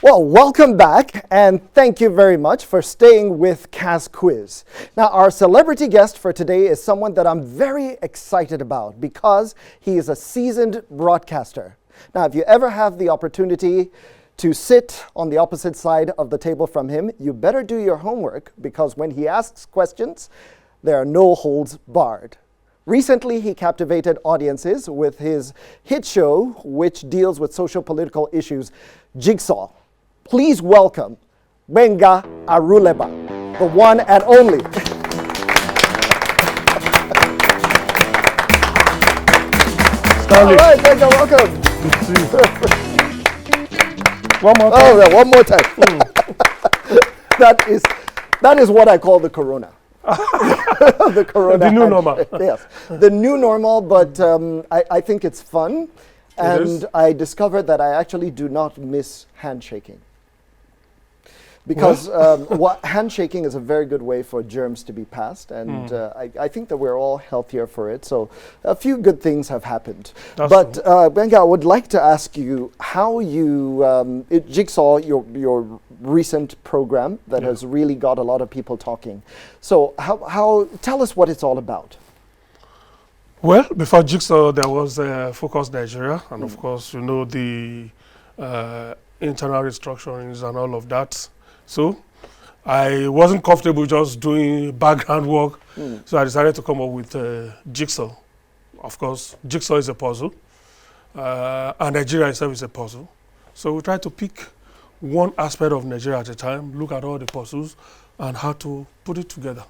Well, welcome back, and thank you very much for staying with Cas Quiz. Now, our celebrity guest for today is someone that I'm very excited about because he is a seasoned broadcaster. Now, if you ever have the opportunity to sit on the opposite side of the table from him, you better do your homework because when he asks questions, there are no holds barred. Recently, he captivated audiences with his hit show, which deals with social-political issues, Jigsaw. Please welcome Gbenga Aruleba, the one and only. Stanley. All right, Gbenga, welcome. Good to see you. One more time. Oh, yeah, one more time. That is what I call the corona. The corona. The new normal. Yes, the new normal, but I think it's fun. And I discovered that I actually do not miss handshaking. Because handshaking is a very good way for germs to be passed, and I think that we're all healthier for it. So a few good things have happened. But Gbenga, I would like to ask you how you Jigsaw, your recent program that has really got a lot of people talking. So how tell us what it's all about. Well, before Jigsaw, there was Focus Nigeria, and of course, you know, the internal restructurings and all of that. So I wasn't comfortable just doing background work, so I decided to come up with Jigsaw. Of course, Jigsaw is a puzzle, and Nigeria itself is a puzzle. So we try to pick one aspect of Nigeria at a time, look at all the puzzles, and how to put it together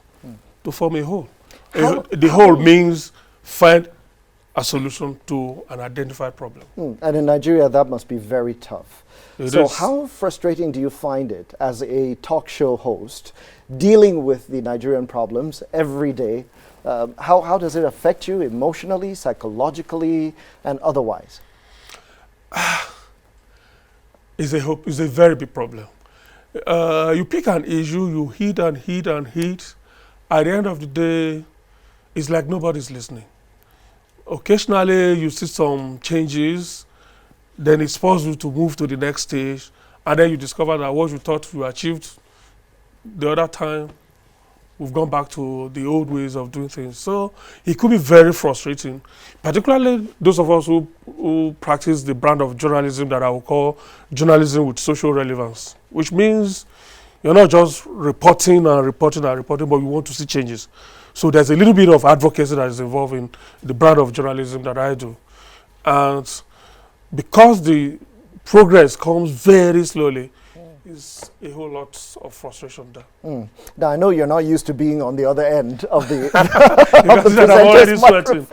to form a whole. The whole means find a solution to an identified problem. And in Nigeria, that must be very tough. So is. how frustrating do you find it as a talk show host, dealing with the Nigerian problems every day? How does it affect you emotionally, psychologically, and otherwise? It's a very big problem. You pick an issue, you hit and hit and hit. At the end of the day, it's like nobody's listening. Occasionally, you see some changes, then it's possible to move to the next stage, and then you discover that what you thought you achieved the other time, we've gone back to the old ways of doing things. So it could be very frustrating, particularly those of us who practice the brand of journalism that I would call journalism with social relevance, which means you're not just reporting and reporting and reporting, but you want to see changes. So there's a little bit of advocacy that is involved in the brand of journalism that I do. And because the progress comes very slowly, is a whole lot of frustration there. Now, I know you're not used to being on the other end of the, Because I'm already sweating.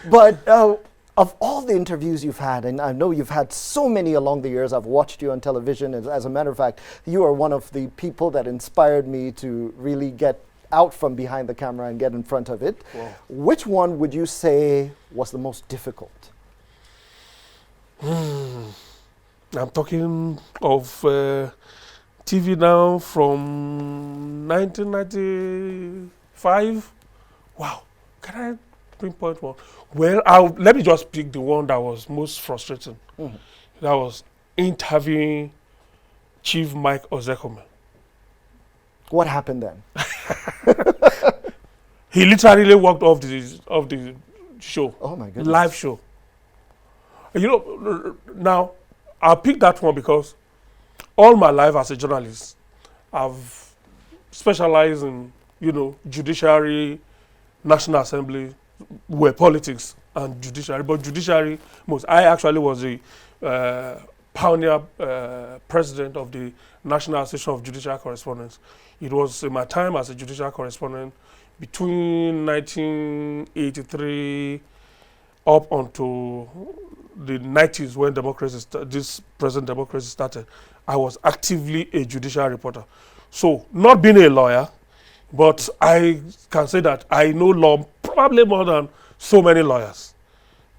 But of all the interviews you've had, and I know you've had so many along the years, I've watched you on television. As a matter of fact, you are one of the people that inspired me to really get out from behind the camera and get in front of it. Wow. Which one would you say was the most difficult? I'm talking of TV now from 1995. Wow, can I pinpoint one? Well, let me just pick the one that was most frustrating. That was interviewing Chief Mike Ozekome. What happened then? He literally walked off the show. Oh my goodness. Live show. You know, now I'll pick that one because all my life as a journalist, I've specialized in, you know, judiciary, National Assembly, where politics and judiciary, but judiciary most. I actually was the pioneer president of the National Association of Judicial Correspondents. It was in my time as a judicial correspondent between 1983 up until the 90s when this present democracy started. I was actively a judicial reporter. So not being a lawyer, but I can say that I know law probably more than so many lawyers,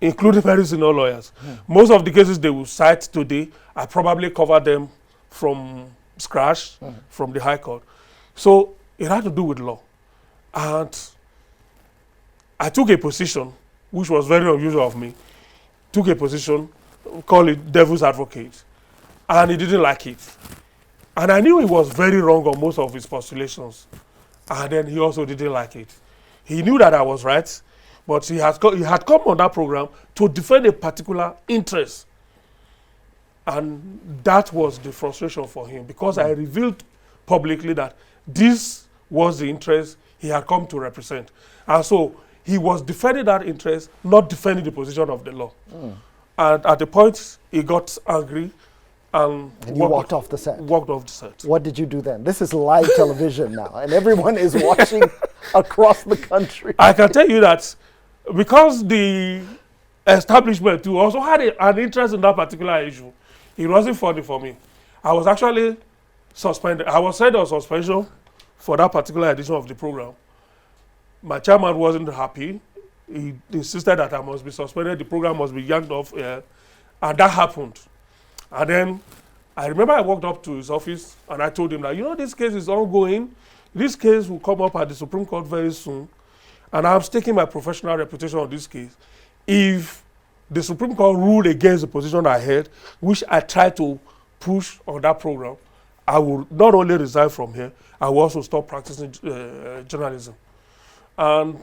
including very senior lawyers. Most of the cases they will cite today, I probably covered them from scratch, from the High Court. So it had to do with law. And I took a position, which was very unusual of me, took a position, call it devil's advocate. and he didn't like it. And I knew he was very wrong on most of his postulations. And then he also didn't like it. He knew that I was right, but he had come on that program to defend a particular interest. And that was the frustration for him, because I revealed publicly that this was the interest he had come to represent. And so he was defending that interest, not defending the position of the law. And at the point, he got angry and you walked off the set. Walked off the set. What did you do then? This is live television now, and everyone is watching across the country. I can tell you that because the establishment too also had an interest in that particular issue, it wasn't funny for me. I was actually suspended. I was sent on suspension for that particular edition of the program. My chairman wasn't happy. He insisted that I must be suspended, the program must be yanked off, and that happened. And then I remember I walked up to his office and I told him that, you know, this case is ongoing. This case will come up at the Supreme Court very soon. And I'm staking my professional reputation on this case. If the Supreme Court ruled against the position I had, which I tried to push on that program, I will not only resign from here, I will also stop practicing journalism. And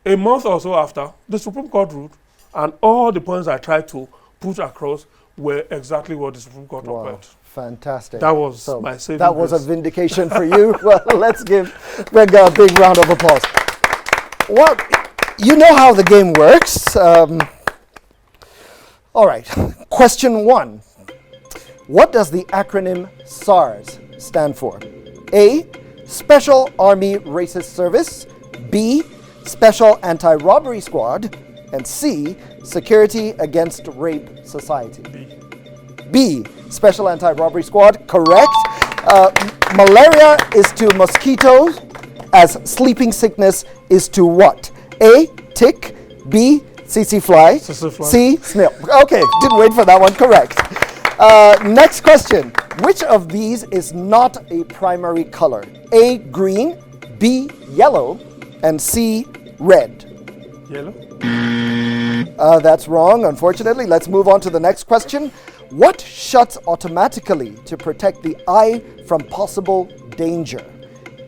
a month or so after, the Supreme Court ruled, and all the points I tried to push across were exactly what the Supreme Court upheld. Fantastic. That was my saving That was a grace. vindication for you. Well, let's give Gbenga a big round of applause. Well, you know how the game works. All right, question 1. What does the acronym SARS stand for? A, Special Army Racist Service. B, Special Anti-Robbery Squad. And C, Security Against Rape Society. B, Special Anti-Robbery Squad, correct. Malaria is to mosquitoes as sleeping sickness is to what? A, tick. B, tsetse fly. C, snail. Okay, didn't wait for that one, correct. Next question. Which of these is not a primary color? A, green. B, yellow. And C, red. Yellow? That's wrong, unfortunately. Let's move on to the next question. What shuts automatically to protect the eye from possible danger?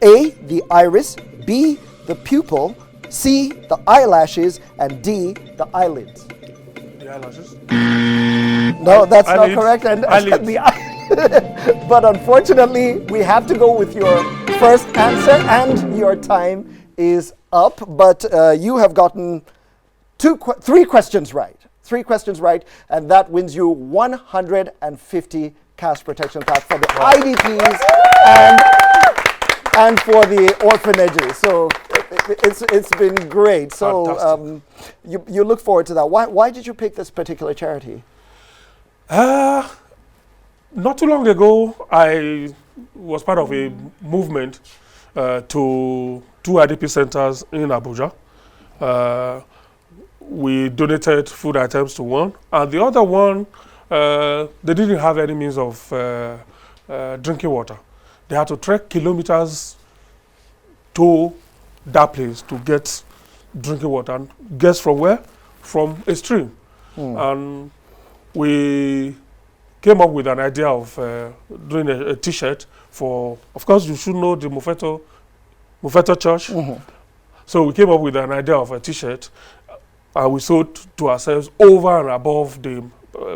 A, the iris. B, the pupil. C, the eyelashes. And D, the eyelids. The eyelashes? No, that's not Eyelids. correct. And Eyelids. but unfortunately, we have to go with your first answer, and your time is up. But you have gotten 3 questions right. 3 questions right, and that wins you 150 cash protection packs for the IDPs and for the orphanages. So it's been great. So you look forward to that. Why did you pick this particular charity? Not too long ago, I was part of a movement to 2 IDP centers in Abuja. We donated food items to one, and the other one, they didn't have any means of drinking water. They had to trek kilometers to that place to get drinking water. And guess from where? From a stream. And we came up with an idea of doing a T-shirt for, of course, you should know the Mufeto Church. So we came up with an idea of a T-shirt, and we sold to ourselves over and above the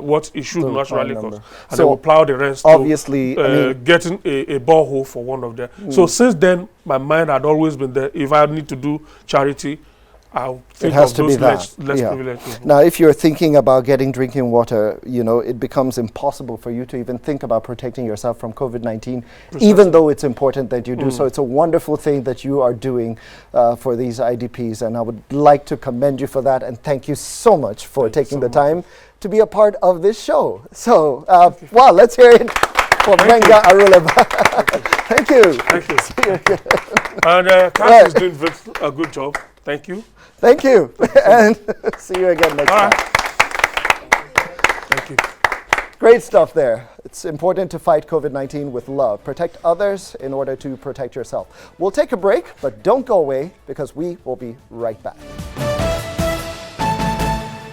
what it should naturally cost. And so then we plow the rest obviously, to getting a borehole for one of them. So since then, my mind had always been there. If I need to do charity, I'll think of those less privileged people. Now, if you're thinking about getting drinking water, you know, it becomes impossible for you to even think about protecting yourself from COVID-19, even though it's important that you do. So it's a wonderful thing that you are doing for these IDPs, and I would like to commend you for that, and thank you so much for taking the time to be a part of this show. So, wow, let's hear it for Gbenga Aruleba. Thank you. Thank you. See you again. And Cass is doing a good job. Thank you. Thank you. And see you again next time. Thank you. Great stuff there. It's important to fight COVID-19 with love. Protect others in order to protect yourself. We'll take a break, but don't go away because we will be right back.